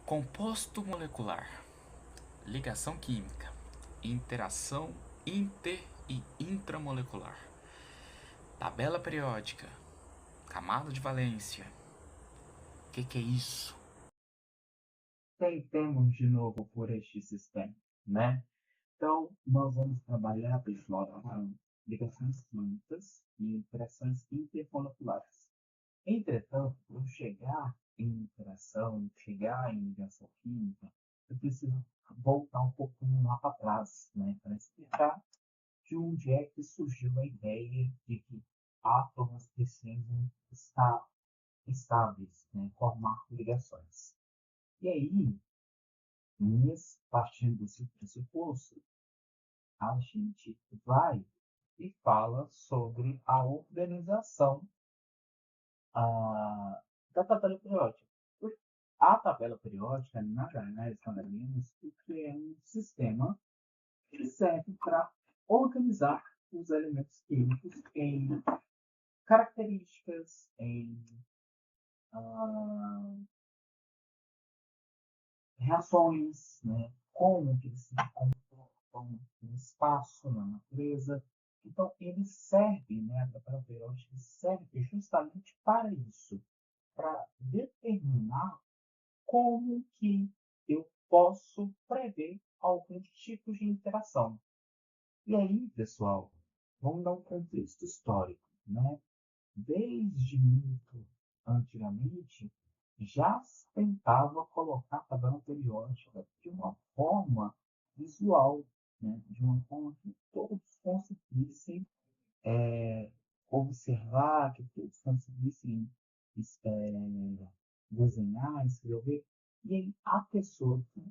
Composto molecular, ligação química, interação inter e intramolecular, tabela periódica, camada de valência. Que é isso? Tentemos de novo por este sistema, né? Então, nós vamos trabalhar, pessoal, com ligações químicas e interações intermoleculares. Entretanto, para chegar em interação, chegar em ligação química, eu preciso voltar um pouquinho lá para trás, né? Para explicar de onde é que surgiu a ideia de que átomos precisam estar estáveis, né? Formar ligações. E aí, partindo desse pressuposto, a gente vai e fala sobre a organização da tabela periódica. A tabela periódica nada mais nada menos do que é um sistema que serve para organizar os elementos químicos em características, em ah, reações, né? Como que eles se comportam no espaço, na natureza. Então, ele serve, né, a tabela periódica serve justamente para isso, para determinar como que eu posso prever alguns tipos de interação. E aí, pessoal, vamos dar um contexto histórico, né? Desde muito antigamente, já se tentava colocar a tabela periódica de uma forma visual, né? De uma forma que todos conseguissem observar, que todos conseguissem desenhar, escrever. E aí, a pessoa que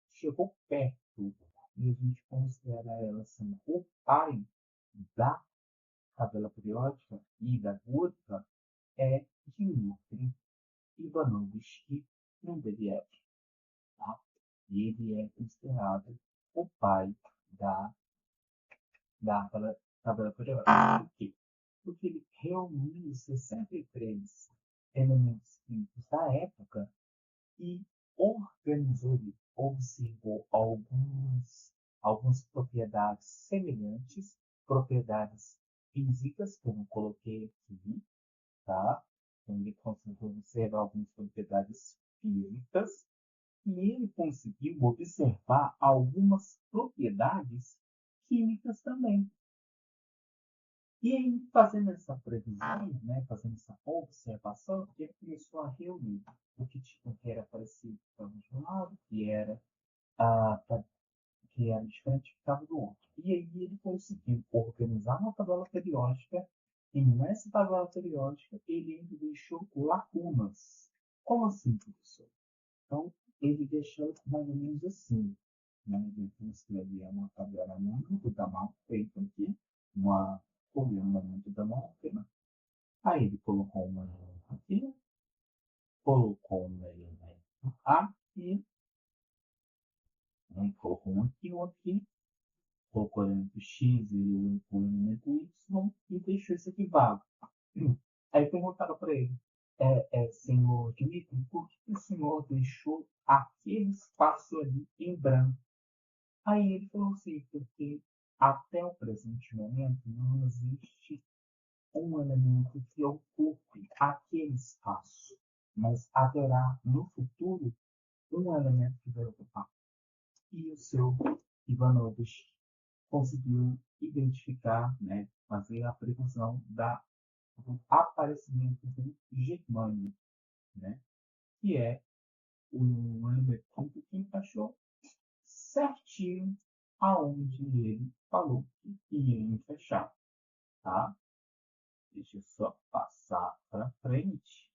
chegou perto, e a gente considera ela assim, o pai da tabela periódica e da gota, é Dmitry Ivanovich Mendeleev. Tá? E ele é considerado o pai da, da tabela periódica. Por quê? Porque ele reuniu 63 elementos químicos da época e organizou, observou algumas propriedades semelhantes, propriedades físicas, que eu não coloquei aqui, tá? Então, ele conseguiu observar algumas propriedades físicas e ele conseguiu observar algumas propriedades químicas também. E aí, fazendo essa previsão, né, fazendo essa observação, ele começou a reunir o que era parecido com um lado, ah, que era diferente ficava do outro. E aí ele conseguiu organizar uma tabela periódica, e nessa tabela periódica ele ainda deixou lacunas. Como assim, professor? Então, ele deixou mais ou menos assim, né? Ele escrevia uma tabela muito da mal feita aqui, uma coluna muito da mal feita. Aí ele colocou uma aqui, colocou um elemento aqui, colocou um aqui, um aqui, colocou o elemento X e o elemento Y e deixou isso aqui vago. Aí perguntaram para ele, senhor Dmitry, por que o senhor deixou aquele espaço ali em branco? Aí ele falou assim, porque até o presente momento não existe um elemento que ocupe aquele espaço, mas haverá no futuro um elemento que vai ocupar. E o seu Ivanovich conseguiu identificar, né, fazer a previsão do aparecimento do germânio, né, que é um elemento que encaixou certinho aonde ele falou que ia fechar, tá? Deixa eu só passar para frente.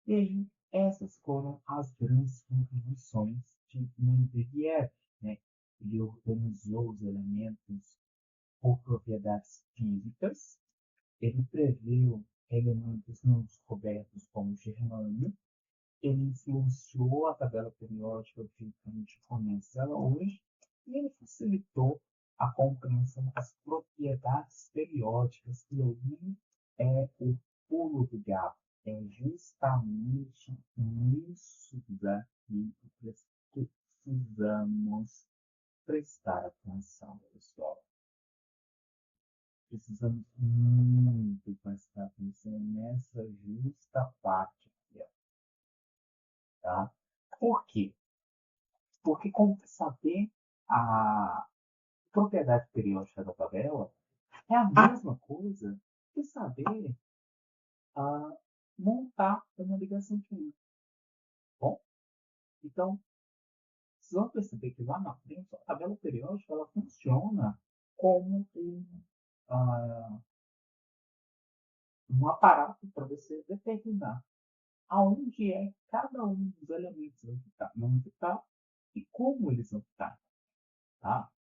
E aí, essas foram as grandes contribuições de Mendeleev, né? Ele organizou os elementos por propriedades físicas, ele preveu elementos não descobertos como germânio, ele influenciou a tabela periódica que a gente conhece ela hoje, e ele facilitou a compreensão das propriedades periódicas, que aí é o pulo do gato, é justamente isso daqui que precisamos prestar atenção, pessoal. Precisamos muito prestar atenção nessa justa parte aqui, ó, tá? Por quê? Porque como saber a propriedade periódica da tabela é a mesma coisa que saber montar uma ligação química. Bom, então, vocês vão perceber que lá na frente a tabela periódica ela funciona como ah, um aparato para você determinar aonde é cada um dos elementos vão ficar e como eles vão ficar. Tá?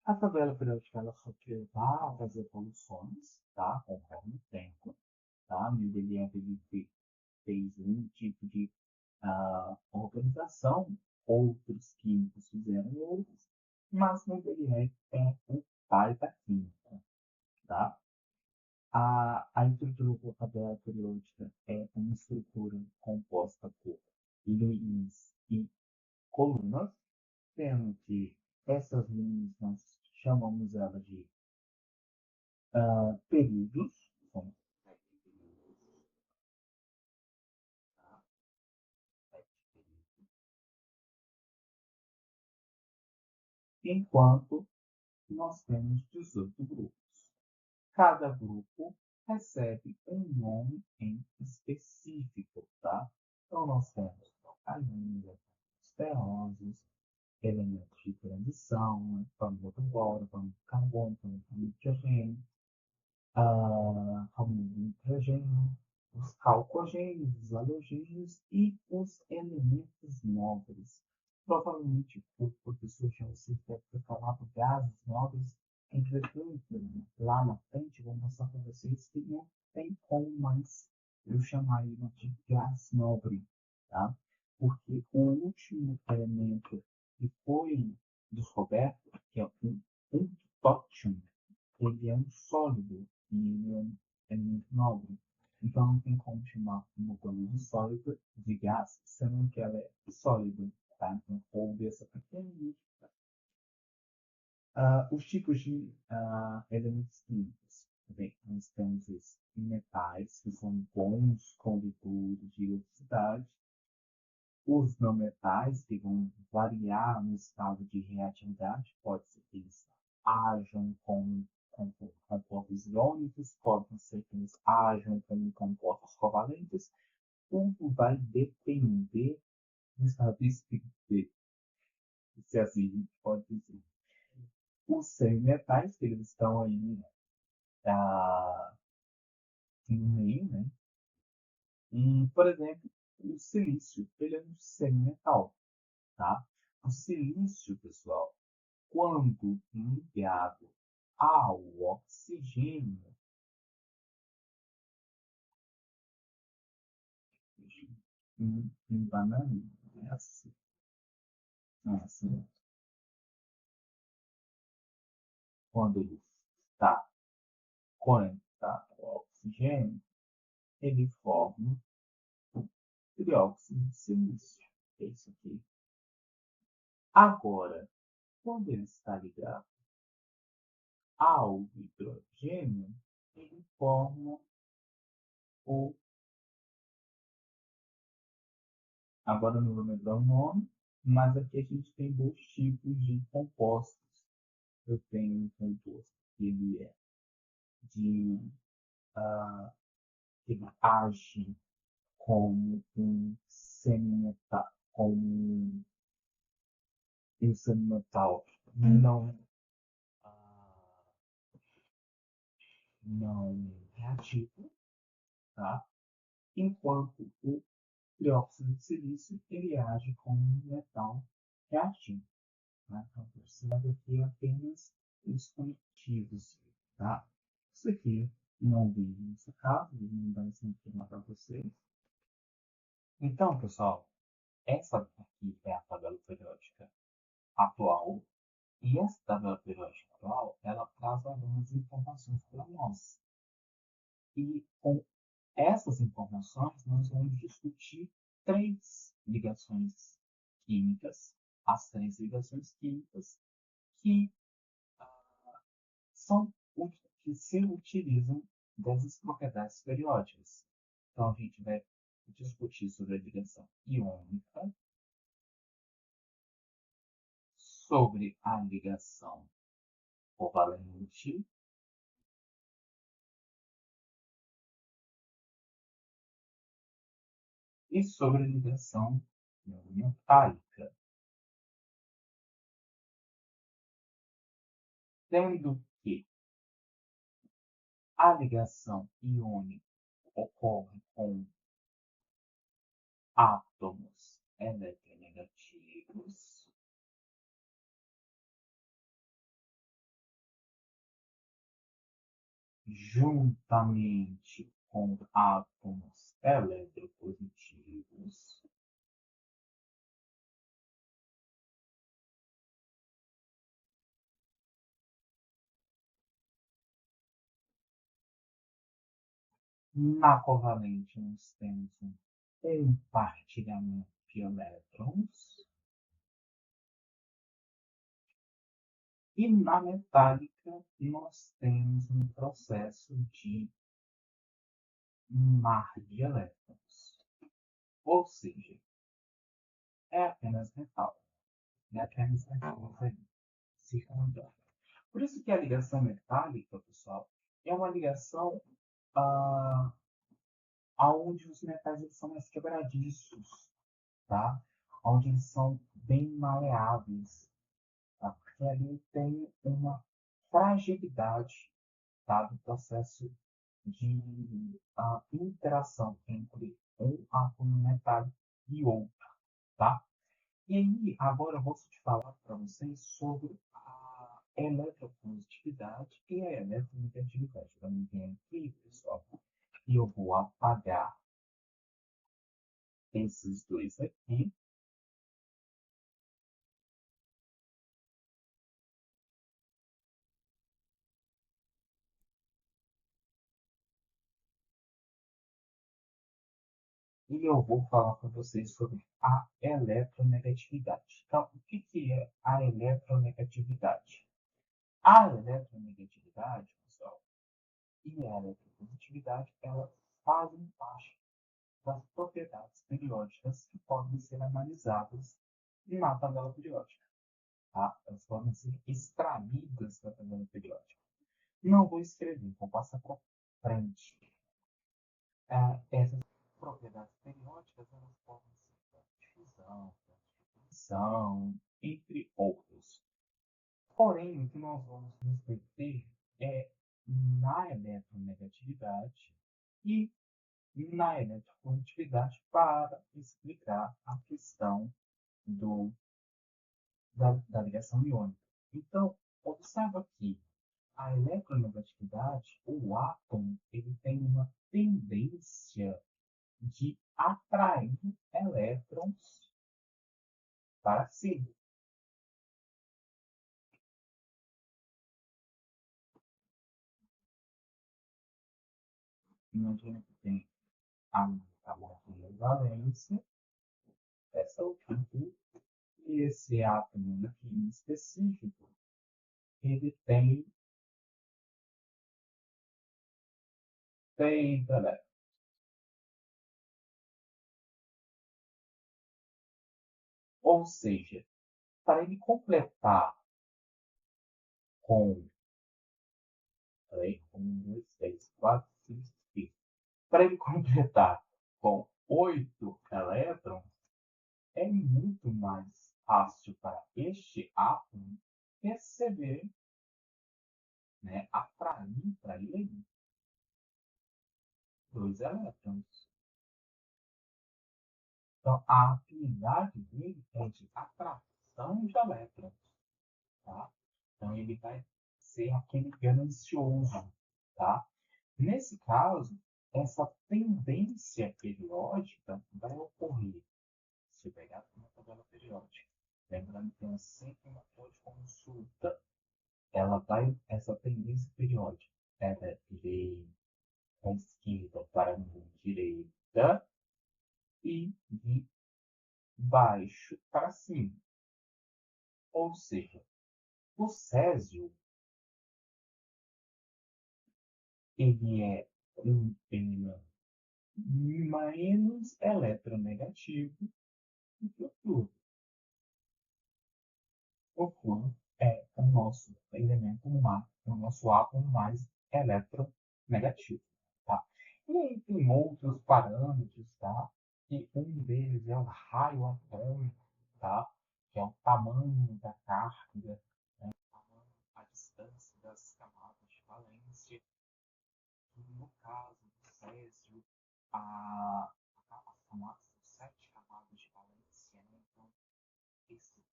A tabela periódica ela sofreu várias evoluções, tá? Conforme o tempo. Tá? Mendeleev fez um tipo de organização, outros químicos fizeram outros, mas Mendeleev é o pai da química. Tá? A estrutura da tabela periódica é uma estrutura composta por linhas e colunas, sendo que essas linhas nós chamamos ela de períodos, são 7 períodos, tá? 7 períodos. Enquanto nós temos 18 grupos. Cada grupo recebe um nome em específico, tá? Então nós temos alcalinas, esteroses, elementos de transição, família do boro, família do carbono, família do nitrogênio, família do nitrogênio, os calcogênios, os halogênios e os elementos nobres. Provavelmente o professor já você deve ter falado gases nobres. Entretanto, lá na frente, vou mostrar para vocês que não tem como mais eu chamar ele de gás nobre, tá? Porque o último elemento que foi descoberto, que é um tóxium, ele é um sólido e ele é um elemento nobre. Então não tem como chamar uma coisa de sólido de gás, sendo que ela é sólida. Tá? Então houve essa pequena diferença. Os tipos de elementos químicos. Bem, nós temos os metais, que são bons condutores de eletricidade. Os não metais, que vão variar no estado de reatividade, pode ser que eles ajam com compostos iônicos, pode ser que eles ajam com compostos covalentes. Tudo vai depender do estado de espírito dele, se assim a gente pode dizer. Os semimetais, que eles estão aí no meio, né? E, por exemplo, o silício, ele é um semimetal, tá? O silício, pessoal, quando ligado ao oxigênio, em banana, é assim, quando ele está conectado ao oxigênio, ele forma o trióxido de silício. É isso aqui. Agora, quando ele está ligado ao hidrogênio, ele forma o. Agora não vou lembrar o nome, mas aqui a gente tem dois tipos de compostos. Eu tenho um composto que ele é de. Ele age como um semimetal, como um semimetal não, não reativo, tá? Enquanto o trióxido de silício ele age como um metal reativo. Tá? Então, você vai ver aqui apenas os conectivos. Tá? Isso aqui não vive nesse caso, vou dar esse aqui para vocês. Então, pessoal, essa aqui é a tabela periódica atual. E essa tabela periódica atual, ela traz algumas informações para nós. E com essas informações noções, nós vamos discutir três ligações químicas, as três ligações químicas que são que se utilizam dessas propriedades periódicas. Então, a gente vai discutir sobre a ligação iônica, sobre a ligação covalente e sobre a ligação metálica. Sendo que a ligação iônica ocorre com átomos eletronegativos, juntamente com átomos eletropositivos, na covalente nós temos um compartilhamento de elétrons, e na metálica nós temos um processo de mar de elétrons. Ou seja, é apenas metal, é apenas elétrons aí, circundando. Por isso que a ligação metálica, pessoal, é uma ligação onde os metais eles são mais quebradiços, tá? Onde eles são bem maleáveis, tá? Porque ali tem uma fragilidade, tá? Do processo de interação entre um átomo metálico e outro, tá? E aí, agora eu vou te falar para vocês sobre a eletropositividade e a eletronegatividade. Também tem aqui, pessoal, e eu vou apagar esses dois aqui. E eu vou falar para vocês sobre a eletronegatividade. Então, o que é a eletronegatividade? A eletronegatividade, pessoal, e a eletropositividade, elas fazem parte das propriedades periódicas que podem ser analisadas na tabela periódica. Tá? Elas podem ser extraídas da tabela periódica. Não vou escrever, vou passar para frente. Essas propriedades periódicas elas podem ser de fusão, de entre outros. Porém, o que nós vamos nos deter é na eletronegatividade e na eletropositividade para explicar a questão da ligação iônica. Então, observa que a eletronegatividade, o átomo, ele tem uma tendência de atrair elétrons para si. Imagina que tem a valência, essa aqui, e esse átomo aqui em específico, ele tem 6 elétrons. Ou seja, para ele completar com 1, 2, 3, 4, 5, 6. Para ele completar com 8 elétrons, é muito mais fácil para este átomo receber, né, atrair para ele 2 elétrons. Então, a afinidade dele é de atração de elétrons. Tá? Então, ele vai ser aquele ganancioso. Tá? Nesse caso, essa tendência periódica vai ocorrer se pegar aqui na tabela periódica. Lembrando que tem sempre uma folha de consulta. Essa tendência periódica, ela é direita, esquerda para o direito, e de baixo para cima. Ou seja, o césio ele é um íon menos eletronegativo do que o flúor. O flúor é o nosso elemento mais, o nosso átomo mais eletronegativo. Tá? E aí tem outros parâmetros, tá? E um deles é o raio atômico, tá? Que é o tamanho da carga, né? A distância das camadas de valência. E no caso do césio, são 7 camadas de valência, né? Então, esse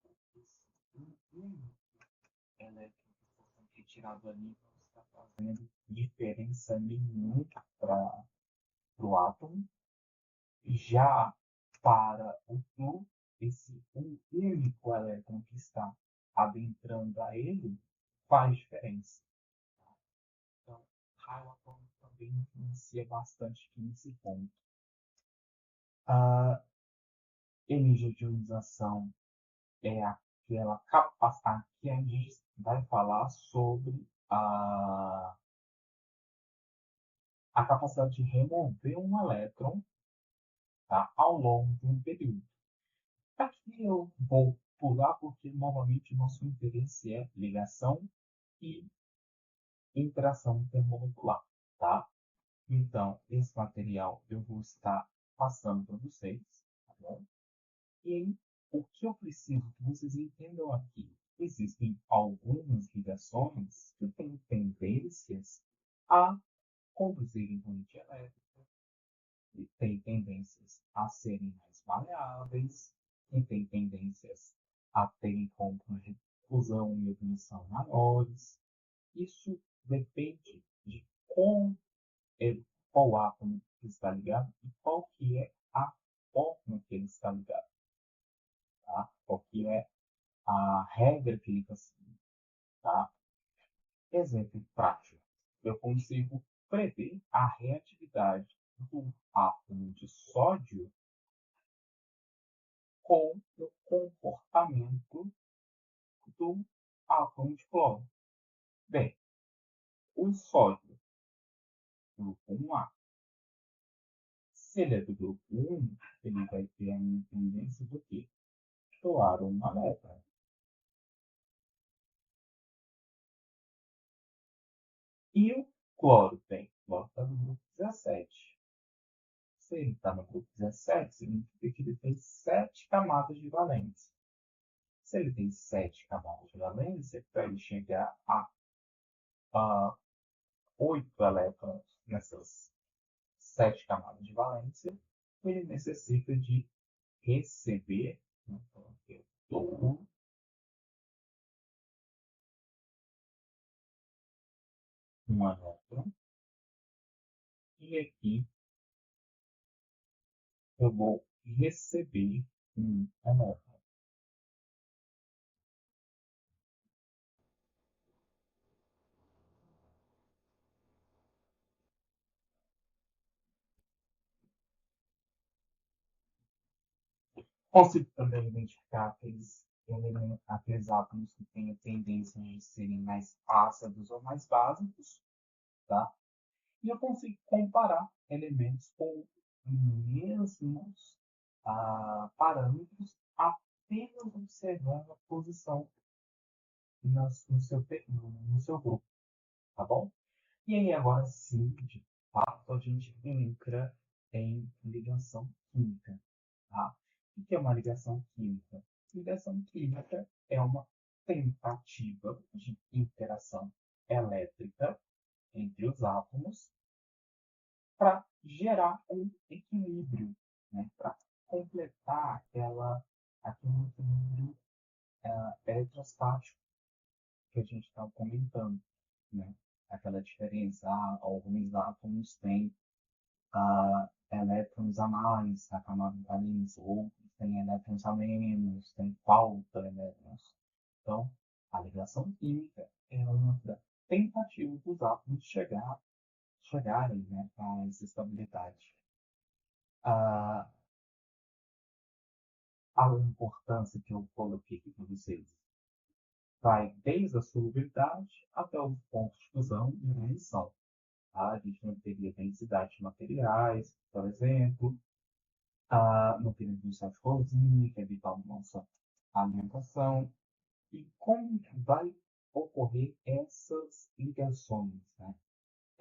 um elétron que está sendo retirado ali não está fazendo diferença nenhuma para o átomo. Já para o flúor, esse um único elétron que está adentrando a ele faz diferença. Então, raio atômico também influencia bastante aqui nesse ponto. A energia de ionização é aquela capacidade que a gente vai falar sobre a capacidade de remover um elétron, tá, ao longo de um período. Aqui eu vou pular porque novamente nosso interesse é ligação e interação intermolecular, tá? Então, esse material eu vou estar passando para vocês, tá bom? E aí, o que eu preciso que vocês entendam aqui? Existem algumas ligações que têm tendências a conduzirem corrente elétrica, e têm tendências a serem mais maleáveis, e têm tendências a terem campos de fusão e ignição maiores. Isso depende de como qual átomo está ligado e qual que é a forma que ele está ligado, tá? Qual que é a regra que ele está seguindo, tá? Exemplo prático. Eu consigo prever a reatividade do átomo de sódio com o comportamento do átomo de cloro. Bem, o sódio, grupo 1A, se ele é do grupo 1, ele vai ter a independência do quê? Do átomo molécula. E o cloro tem, o cloro está no grupo 17. Se ele está no grupo 17, significa que ele tem 7 camadas de valência. Se ele tem 7 camadas de valência, para ele chegar a 8 elétrons nessas 7 camadas de valência, ele necessita de receber, então, eu dou um elétron, e aqui eu vou receber um elétron. Consigo também identificar aqueles átomos que têm a tendência de serem mais ácidos ou mais básicos, tá? E eu consigo comparar elementos com mesmos parâmetros apenas observando a posição no seu grupo, tá bom? E aí agora sim, de fato, a gente entra em ligação química, tá? O que é uma ligação química? Ligação química é uma tentativa de interação elétrica entre os átomos para gerar um equilíbrio, né? Para completar aquele equilíbrio eletrostático que a gente estava comentando, né? Aquela diferença, alguns átomos têm elétrons a mais na camada valência, outros têm elétrons a menos, tem falta de elétrons. Então, a ligação química é uma tentativa dos átomos chegarem, né, a essa estabilidade. a, a importância que eu coloquei aqui para vocês vai desde a solubilidade até os pontos de fusão e reação. Tá? A gente não teria densidade de materiais, por exemplo, não teria densidade de corrosão, que é vital na nossa alimentação. E como que vai ocorrer essas ligações, né?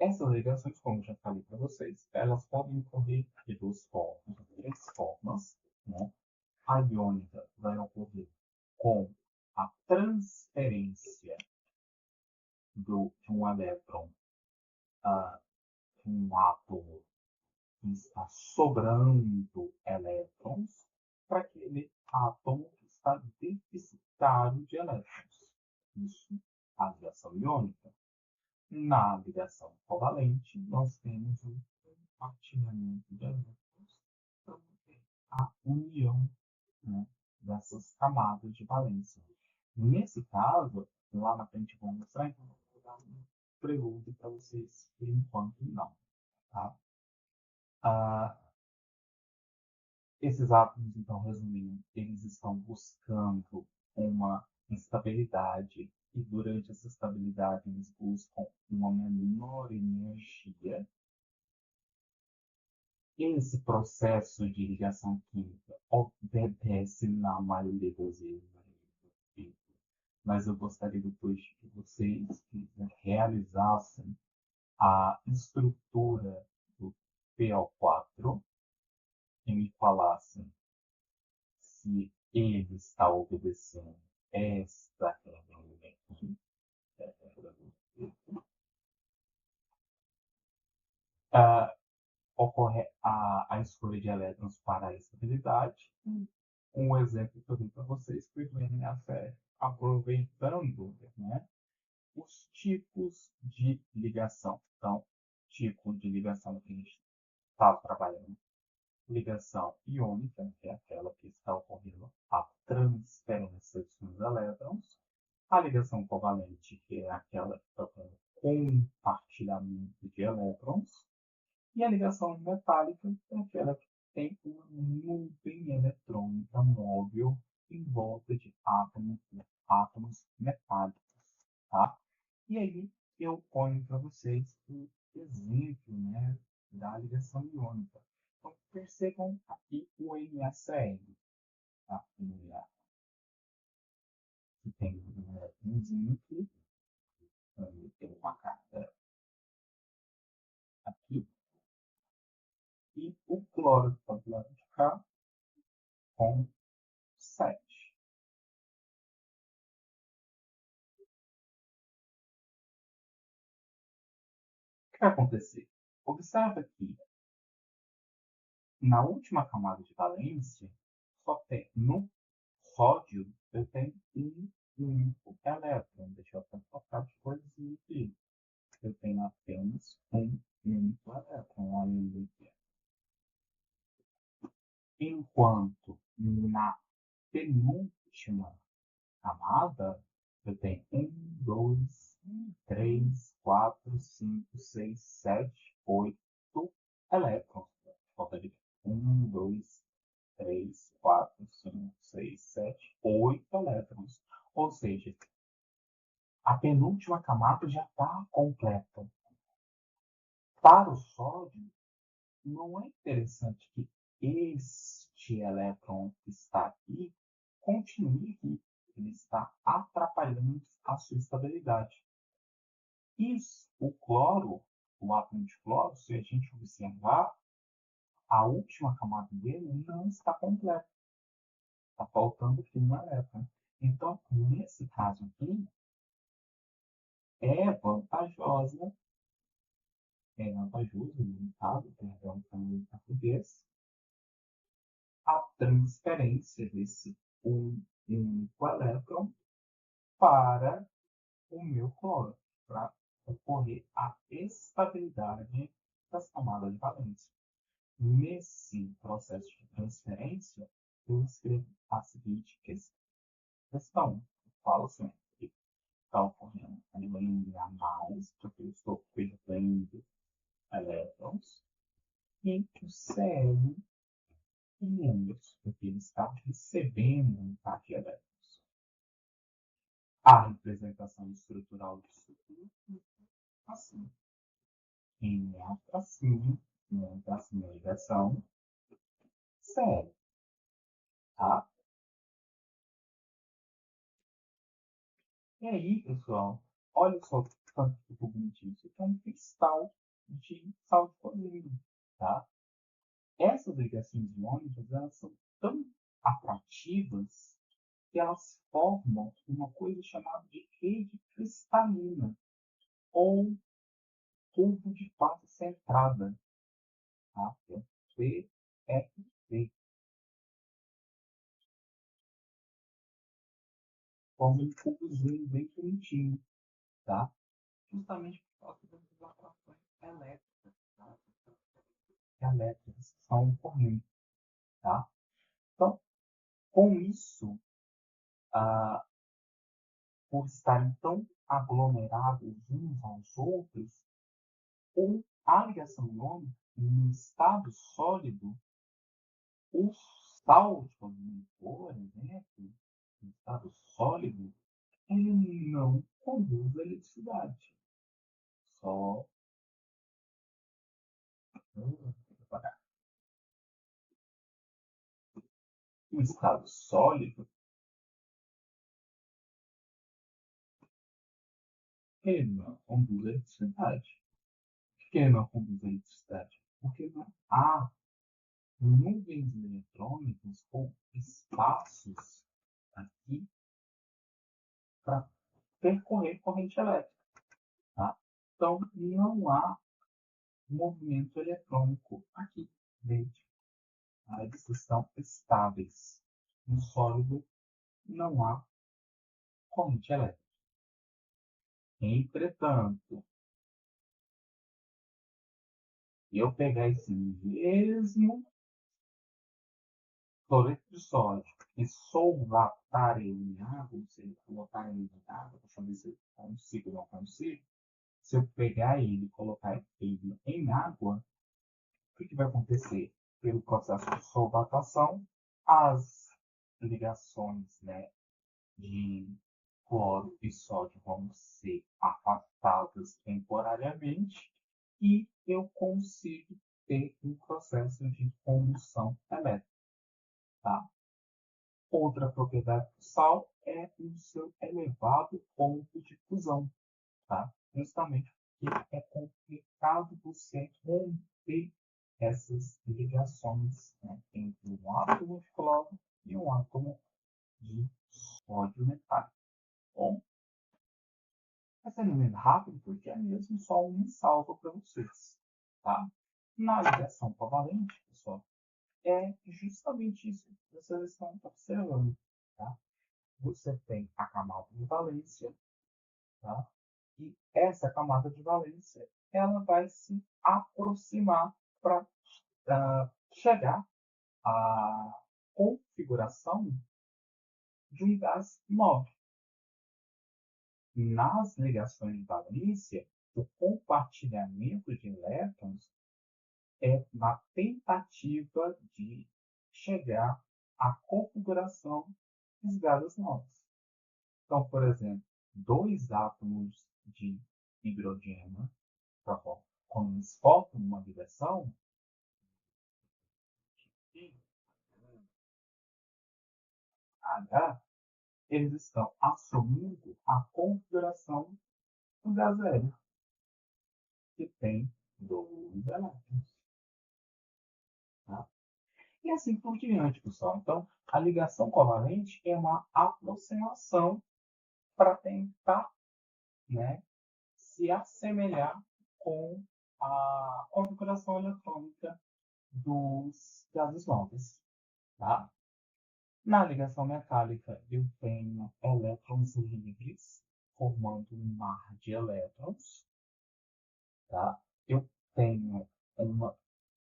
Essas ligações, como eu já falei para vocês, elas podem ocorrer de duas formas, de três formas, né? A iônica vai ocorrer com a transferência de um elétron a um átomo que está sobrando elétrons para aquele átomo que está deficitário de elétrons. Isso, a ligação iônica. Na ligação covalente, nós temos o compartilhamento de elétrons para manter a união, né, dessas camadas de valência. Nesse caso, lá na frente vou mostrar, então vou dar um prelúdio para vocês, por enquanto não. Tá? Ah, esses átomos, então, resumindo, eles estão buscando uma estabilidade e durante essa estabilidade eles buscam uma menor energia. Esse processo de ligação química obedece na maioria das vezes, mas eu gostaria depois que vocês realizassem a estrutura do PO4 e me falassem se ele está obedecendo esta regra aqui, ocorre a escolha de elétrons para a estabilidade. Um exemplo que eu dei para vocês foi do NaCl, aproveitando, né, os tipos de ligação. Então, tipo de ligação que a gente está trabalhando. Ligação iônica, que é aquela que está ocorrendo a transferência dos elétrons. A ligação covalente, que é aquela que está ocorrendo compartilhamento de elétrons. E a ligação metálica é aquela que tem uma nuvem eletrônica móvel em volta de átomos metálicos. Tá? E aí eu ponho para vocês o exemplo, né, da ligação iônica. Então, percebam aqui o NaCl. Tá? Que tem um zinco, tem uma carga aqui, e o cloro que está do lado de cá com 7. O que vai acontecer? Observa que na última camada de valência, só tem no sódio, eu tenho um único elétron. Deixa eu até tocar de coisinha aqui. Eu tenho apenas um único elétron. Olha aqui. Enquanto na penúltima camada, eu tenho 2, 3, 4, 5, 6, 7, 8 elétrons. Falta de 2, 3, 4, 5, 6, 7, 8 elétrons. Ou seja, a penúltima camada já está completa. Para o sódio, não é interessante que este elétron que está aqui continue aqui. Ele está atrapalhando a sua estabilidade. Isso, o cloro, o átomo de cloro, se a gente observar, a última camada dele não está completa. Está faltando aqui um elétron. Então, nesse caso aqui, é vantajoso, limitado, perdão, em português, a transferência desse único elétron para o meu cloro, para ocorrer a estabilidade das camadas de valência. Nesse processo de transferência, eu escrevo a seguinte questão. Eu falo assim, que está ocorrendo a a mais, porque eu estou perdendo elétrons, e o Cl íons, porque ele está recebendo um par de elétrons. A representação estrutural disso tudo é assim. Em tracinho, em tracinho ligação, sério, tá? E aí, pessoal, olha só o tanto que ficou bonitinho. Isso aqui é um cristal de sal de cloreto, tá? Essas ligações iônicas, elas são tão atrativas que elas formam uma coisa chamada de rede cristalina, ou tubo de fase centrada, tá? PFC. Forma um tubozinho bem bonitinho, tá? Justamente por causa das atrações elétricas, tá? Elétricas que são correntes, tá? Então, com isso, ah, por estarem tão aglomerados uns aos outros, a ligação iônica, em estado sólido, o sal de alumínio, por exemplo, em estado sólido, ele não conduz a eletricidade. Só o estado sólido, ele não conduz a eletricidade. Por que ele não conduz a eletricidade? Porque não há nuvens eletrônicas ou espaços aqui para percorrer corrente elétrica. Tá? Então, não há movimento eletrônico aqui dentro. Tá? Eles estão estáveis. No sólido, não há corrente elétrica. Entretanto, eu pegar esse mesmo cloreto de sódio e solvatar ele em água, ou seja, colocar ele em água para saber se eu consigo ou não consigo, se eu pegar ele e colocar ele em água, o que vai acontecer? Pelo processo de solvatação, as ligações, né, de cloro e sódio vão ser afastadas temporariamente e eu consigo ter um processo de combustão elétrica. Tá? Outra propriedade do sal é o seu elevado ponto de fusão. Tá? Justamente porque é complicado você romper essas ligações, né, entre um átomo de cloro e um átomo de sódio metálico. Bom, vai ser meio rápido porque é mesmo só um salvo para vocês. Tá? Na ligação covalente, pessoal, é justamente isso que vocês estão observando. Tá? Você tem a camada de valência, tá? E essa camada de valência ela vai se aproximar para chegar à configuração de um gás nobre. Nas ligações de valência, o compartilhamento de elétrons é uma tentativa de chegar à configuração dos gases nobres. Então, por exemplo, dois átomos de hidrogênio, quando eles formam uma ligação, H, eles estão assumindo a configuração do gás hélio, que tem dois elétrons. Tá? E assim por diante, pessoal. Então, a ligação covalente é uma aproximação para tentar, né, se assemelhar com a configuração eletrônica dos gases nobres. Tá? Na ligação metálica, eu tenho elétrons livres, formando um mar de elétrons. Tá? Eu tenho uma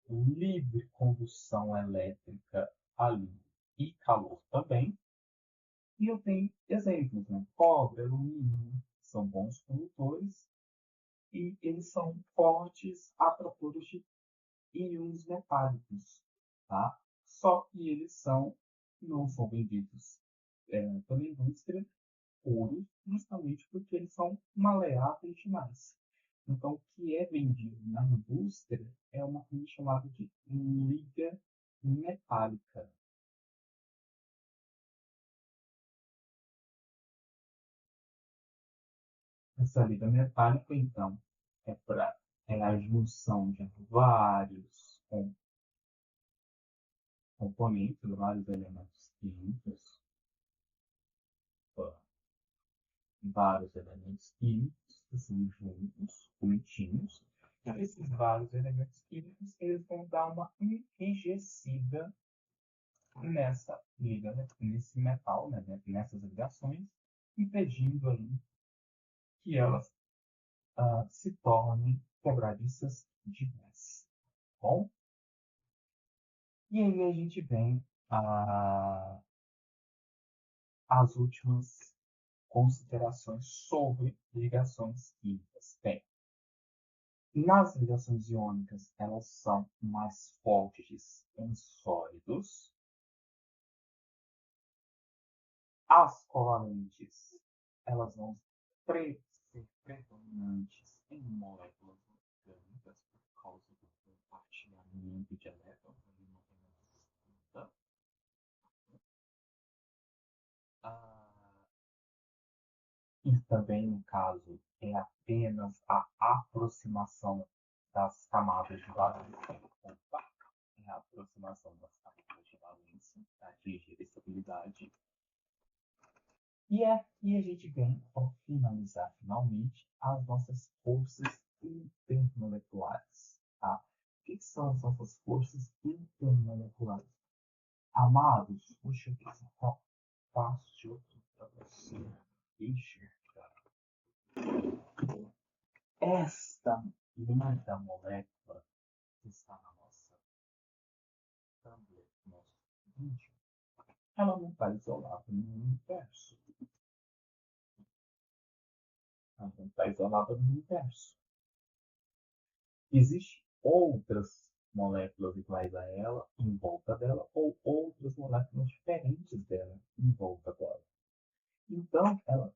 livre condução elétrica ali e calor também. E eu tenho exemplos, né? Cobre, alumínio, são bons condutores e eles são fortes atratores de íons metálicos, tá? só que eles não são vendidos pela indústria puros, justamente porque eles são maleáveis demais. Então, o que é vendido na indústria é uma coisa chamada de liga metálica. Essa liga metálica, então, é a junção de vários componentes, vários elementos químicos, vários elementos químicos que são juntos, bonitinhos. Esses vários elementos químicos eles vão dar uma enrijecida nessa liga, né, nesse metal, né, nessas ligações, impedindo aí que elas se tornem quebradiças demais. Bom, e aí a gente vem às últimas considerações sobre ligações químicas. Bem, nas ligações iônicas, elas são mais fortes em sólidos. As covalentes, elas vão ser predominantes em moléculas orgânicas por causa do compartilhamento de elétrons. E também, no caso, é apenas a aproximação das camadas de valência. É a aproximação das camadas de valência para atingir a estabilidade. E aqui a gente vem, para finalizar finalmente, as nossas forças intermoleculares. Tá? O que são as nossas forças intermoleculares? Amados, puxa aqui essa fácil aqui para você enxergar. Esta linda molécula que está na nossa tablet, nosso vídeo, ela não está isolada no universo. Ela não está isolada no universo. Existem outras moléculas iguais a ela em volta dela ou outras moléculas diferentes dela em volta dela. Então, ela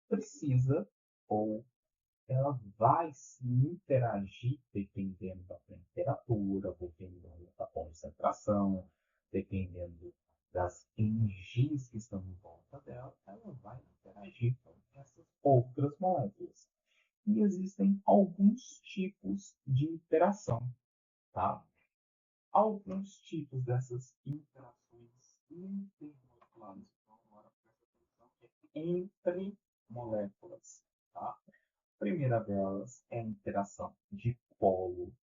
precisa ou ela vai se interagir dependendo da temperatura, dependendo da concentração, dependendo das energias que estão em volta dela, ela vai interagir com essas outras moléculas. E existem alguns tipos de interação, tá? Alguns tipos dessas interações intermoleculares. Então, agora presta atenção que é entre moléculas, tá? A primeira delas é a interação de polo,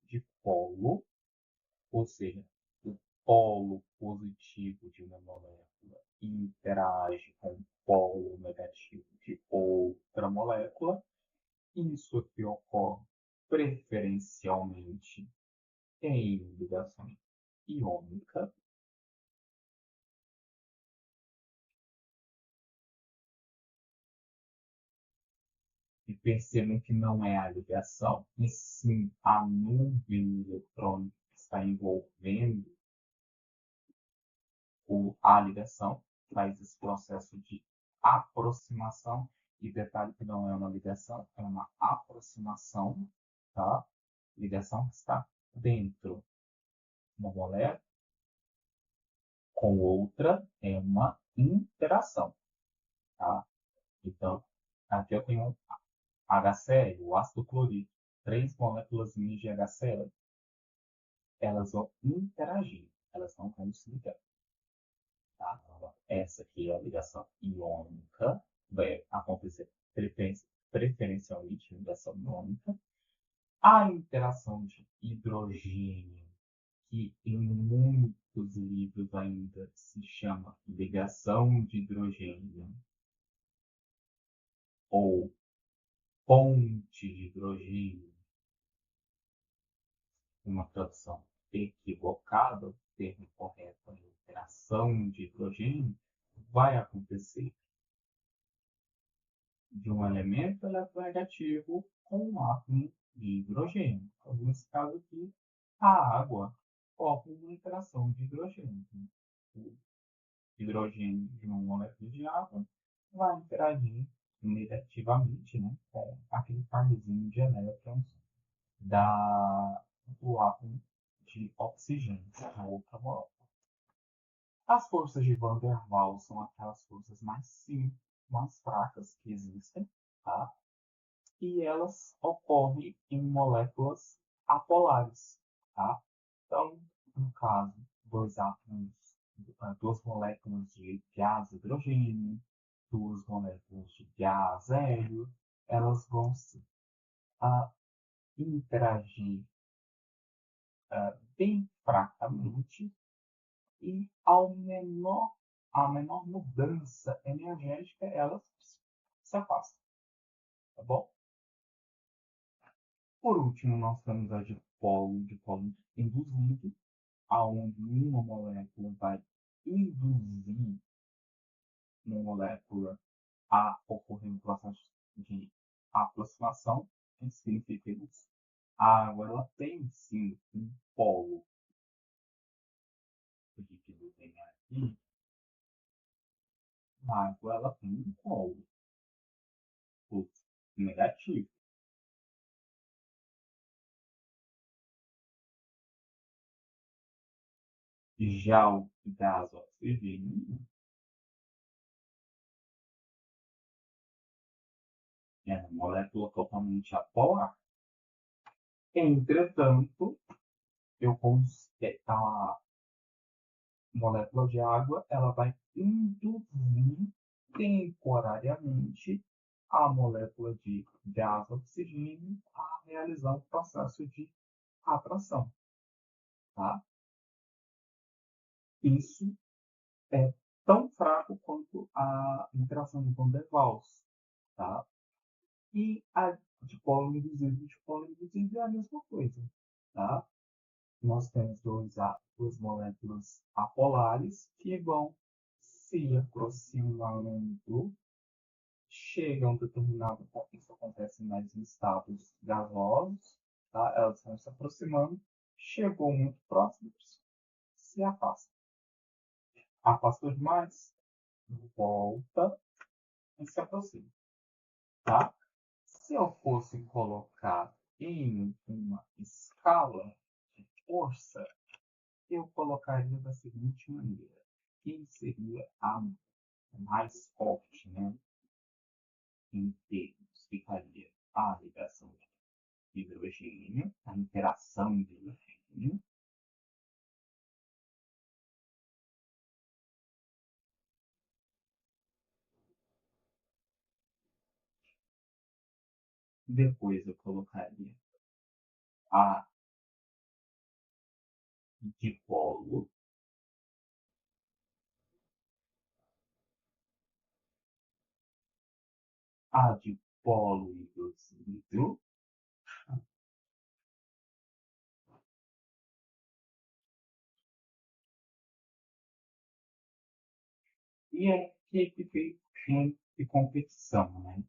ou seja, o polo positivo de uma molécula interage com o polo negativo de outra molécula. Isso aqui ocorre preferencialmente em ligação iônica. E percebam que não é a ligação, e sim a nuvem eletrônica que está envolvendo a ligação, faz esse processo de aproximação. E detalhe que não é uma ligação, é uma aproximação, tá? Ligação que está dentro de uma molécula com outra é uma interação, tá? Então, aqui eu tenho HCl, o ácido clorídrico, 3 moléculas de HCl. Elas vão interagir, elas não vão se ligar. Tá? Essa aqui é a ligação iônica, vai acontecer preferencialmente ligação iônica. A interação de hidrogênio, que em muitos livros ainda se chama ligação de hidrogênio ou ponte de hidrogênio, uma tradução equivocada, o termo correto é interação de hidrogênio, vai acontecer de um elemento eletronegativo com um átomo de hidrogênio. Alguns casos aqui, a água ocorre uma interação de hidrogênio. O hidrogênio de uma molécula de água vai interagir negativamente, né, com aquele parzinho de elétrons do átomo de oxigênio, a outra molécula. As forças de Van der Waals são aquelas forças mais simples, mais fracas que existem, tá? E elas ocorrem em moléculas apolares, tá? Então, no caso, duas moléculas de gás hidrogênio, duas moléculas de gás hélio, elas vão interagir bem fracamente e a menor mudança energética elas se afastam, tá bom? Por último, nós temos a dipolo induzido, aonde uma molécula vai induzir uma molécula a ocorrer um processo de aproximação. Isso significa que a água ela tem sim um polo que tem aqui, a água ela tem um polo negativo. Já o gás oxigênio é uma molécula totalmente apolar. Entretanto, a molécula de água ela vai induzir temporariamente a molécula de gás oxigênio a realizar o processo de atração. Tá? Isso é tão fraco quanto a interação de Van der Waals. Tá? E a dipolo induzido é a mesma coisa. Tá? Nós temos duas moléculas apolares que vão se aproximando, chegam a um determinado ponto, isso acontece mais em estados gasosos, tá? Elas vão se aproximando, chegou muito próximo, se afasta. Afastou demais, volta e se aproxima. Tá? Se eu fosse colocar em uma escala de força, eu colocaria da seguinte maneira. Quem seria a mais forte, né? Em termos, ficaria a ligação de hidrogênio, a interação de hidrogênio. Depois eu colocaria a dipolo, a dipolo induzido, e a equipe de competição, né?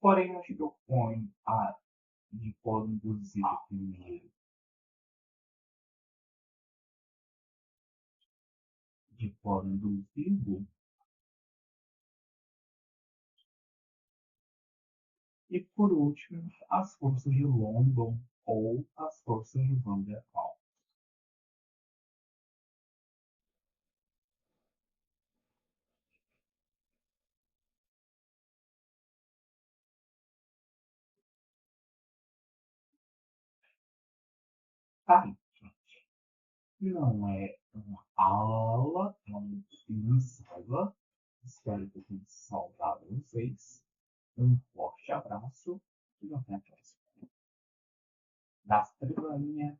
Porém, acho que eu ponho a dipolo induzido primeiro, dipolo induzido, e por último, as forças de London ou as forças de Van der Waals. Tá, gente. Não é uma aula, é uma aula. Espero que eu tenha saudado vocês. Um forte abraço e até a próxima. Das Trivaninha.